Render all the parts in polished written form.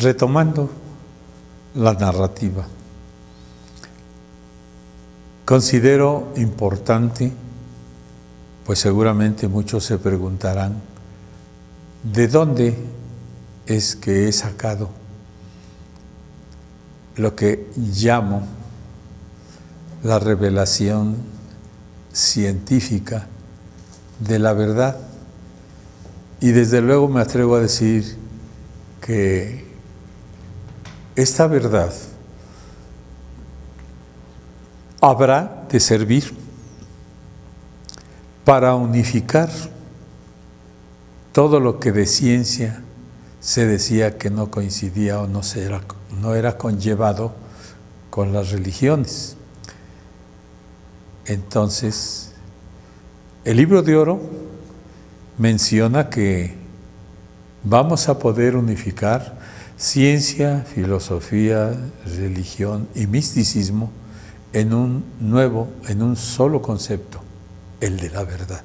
retomando la narrativa, considero importante, pues seguramente muchos se preguntarán, ¿de dónde es que he sacado lo que llamo la revelación científica de la verdad? Y desde luego me atrevo a decir que esta verdad habrá de servir para unificar todo lo que de ciencia se decía que no coincidía o no era conllevado con las religiones. Entonces, el Libro de Oro menciona que vamos a poder unificar ciencia, filosofía, religión y misticismo en un solo concepto, el de la verdad.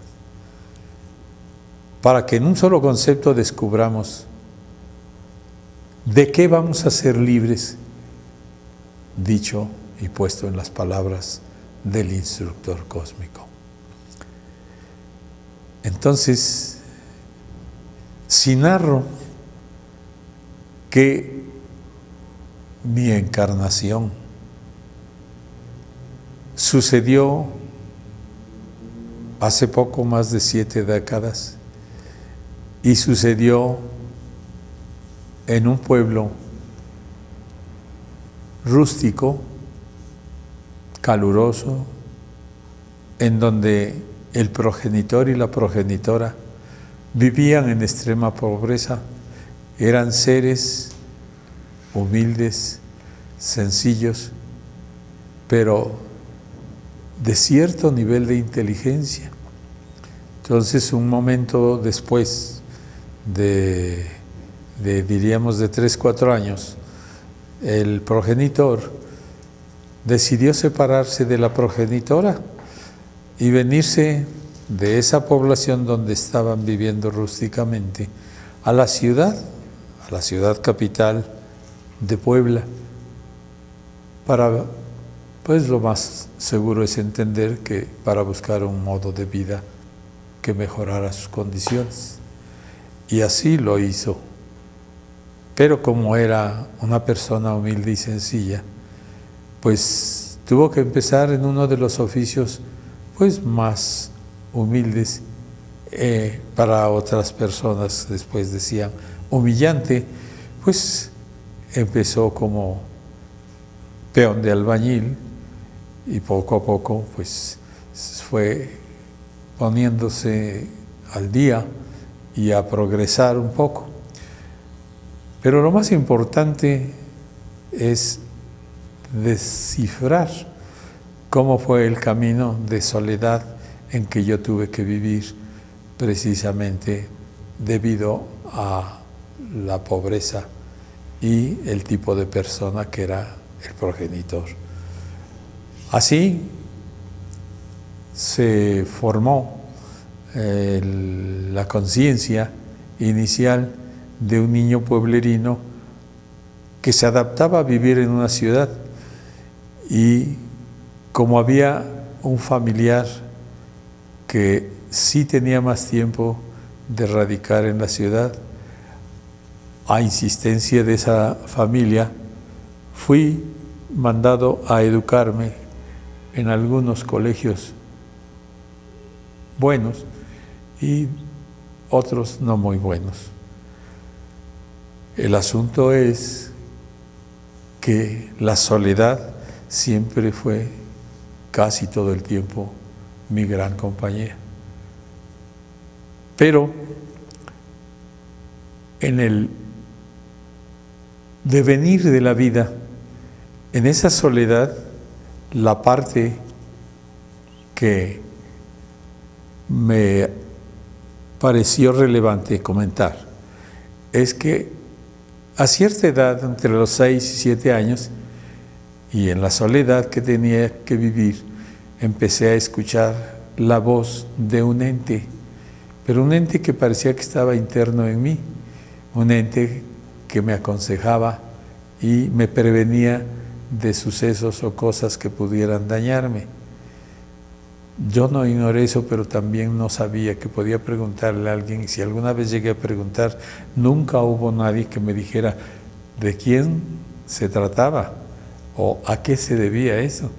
Para que en un solo concepto descubramos de qué vamos a ser libres, dicho y puesto en las palabras del instructor cósmico. Entonces, si narro que mi encarnación sucedió hace poco más de 7 décadas y sucedió en un pueblo rústico, caluroso, en donde el progenitor y la progenitora vivían en extrema pobreza, eran seres humildes, sencillos, pero de cierto nivel de inteligencia. Entonces, un momento después diríamos de 3, 4 años, el progenitor decidió separarse de la progenitora y venirse de esa población donde estaban viviendo rústicamente a la ciudad capital de Puebla, pues lo más seguro es entender que para buscar un modo de vida que mejorara sus condiciones. Y así lo hizo. Pero como era una persona humilde y sencilla, pues tuvo que empezar en uno de los oficios pues más humildes, para otras personas después decían humillante, pues empezó como peón de albañil y poco a poco pues fue poniéndose al día y a progresar un poco. Pero lo más importante es descifrar cómo fue el camino de soledad en que yo tuve que vivir precisamente debido a la pobreza y el tipo de persona que era el progenitor. Así se formó la conciencia inicial de un niño pueblerino que se adaptaba a vivir en una ciudad, y como había un familiar que sí tenía más tiempo de radicar en la ciudad, a insistencia de esa familia, fui mandado a educarme en algunos colegios buenos y otros no muy buenos. El asunto es que la soledad siempre fue casi todo el tiempo mi gran compañía. Pero en el devenir de la vida, en esa soledad, la parte que me pareció relevante comentar es que a cierta edad, entre los 6 y 7 años, y en la soledad que tenía que vivir, empecé a escuchar la voz de un ente, pero un ente que parecía que estaba interno en mí, un ente que me aconsejaba y me prevenía de sucesos o cosas que pudieran dañarme. Yo no ignoré eso, pero también no sabía que podía preguntarle a alguien, y si alguna vez llegué a preguntar, nunca hubo nadie que me dijera de quién se trataba o a qué se debía eso.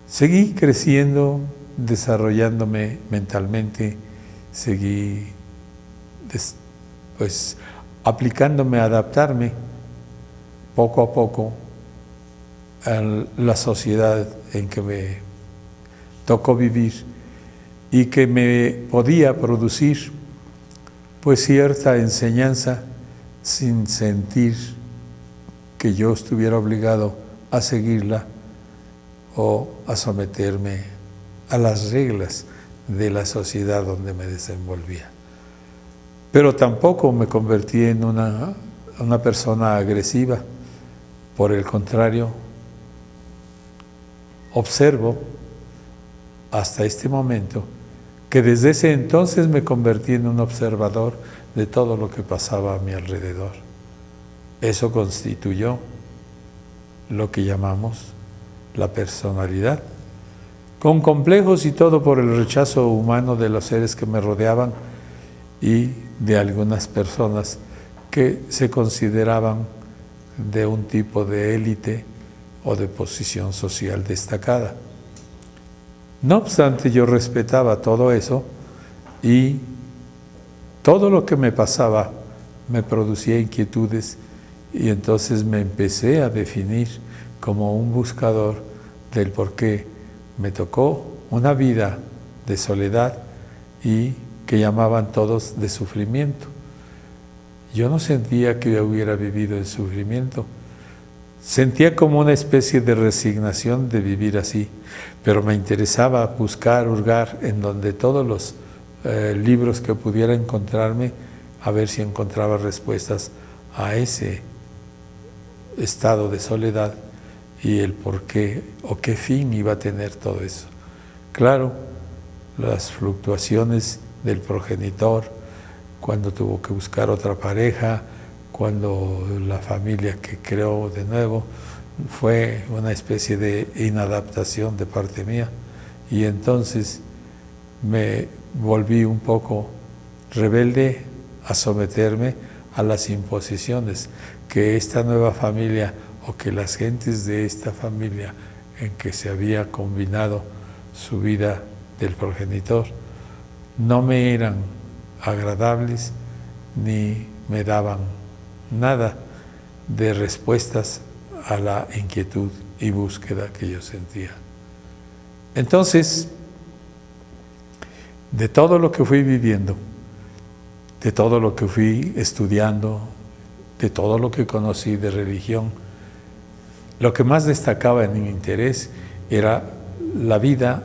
Seguí creciendo, desarrollándome mentalmente, seguí pues aplicándome a adaptarme poco a poco a la sociedad en que me tocó vivir y que me podía producir pues cierta enseñanza sin sentir que yo estuviera obligado a seguirla o a someterme a las reglas de la sociedad donde me desenvolvía. Pero tampoco me convertí en una persona agresiva. Por el contrario, observo hasta este momento que desde ese entonces me convertí en un observador de todo lo que pasaba a mi alrededor. Eso constituyó lo que llamamos la personalidad, con complejos y todo por el rechazo humano de los seres que me rodeaban y de algunas personas que se consideraban de un tipo de élite o de posición social destacada. No obstante, yo respetaba todo eso y todo lo que me pasaba me producía inquietudes, y entonces me empecé a definir como un buscador del por qué me tocó una vida de soledad y que llamaban todos de sufrimiento. Yo no sentía que yo hubiera vivido en sufrimiento, sentía como una especie de resignación de vivir así, pero me interesaba buscar, hurgar en donde todos los libros que pudiera encontrarme, a ver si encontraba respuestas a ese estado de soledad y el por qué o qué fin iba a tener todo eso. Claro, las fluctuaciones del progenitor, cuando tuvo que buscar otra pareja, cuando la familia que creó de nuevo, fue una especie de inadaptación de parte mía, y entonces me volví un poco rebelde a someterme a las imposiciones que esta nueva familia o que las gentes de esta familia en que se había combinado su vida del progenitor no me eran agradables ni me daban nada de respuestas a la inquietud y búsqueda que yo sentía. Entonces, de todo lo que fui viviendo, de todo lo que fui estudiando, de todo lo que conocí de religión, lo que más destacaba en mi interés era la vida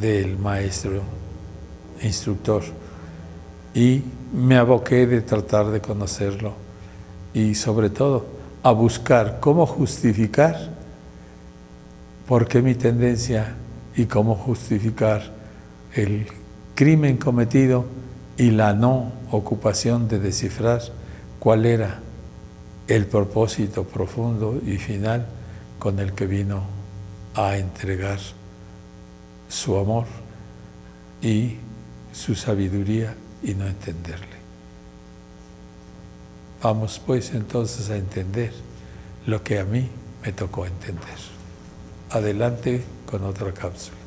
del maestro instructor, y me aboqué de tratar de conocerlo y sobre todo a buscar cómo justificar por qué mi tendencia y cómo justificar el crimen cometido y la no ocupación de descifrar cuál era el propósito profundo y final con el que vino a entregar su amor y su sabiduría y no entenderle. Vamos pues entonces a entender lo que a mí me tocó entender. Adelante con otra cápsula.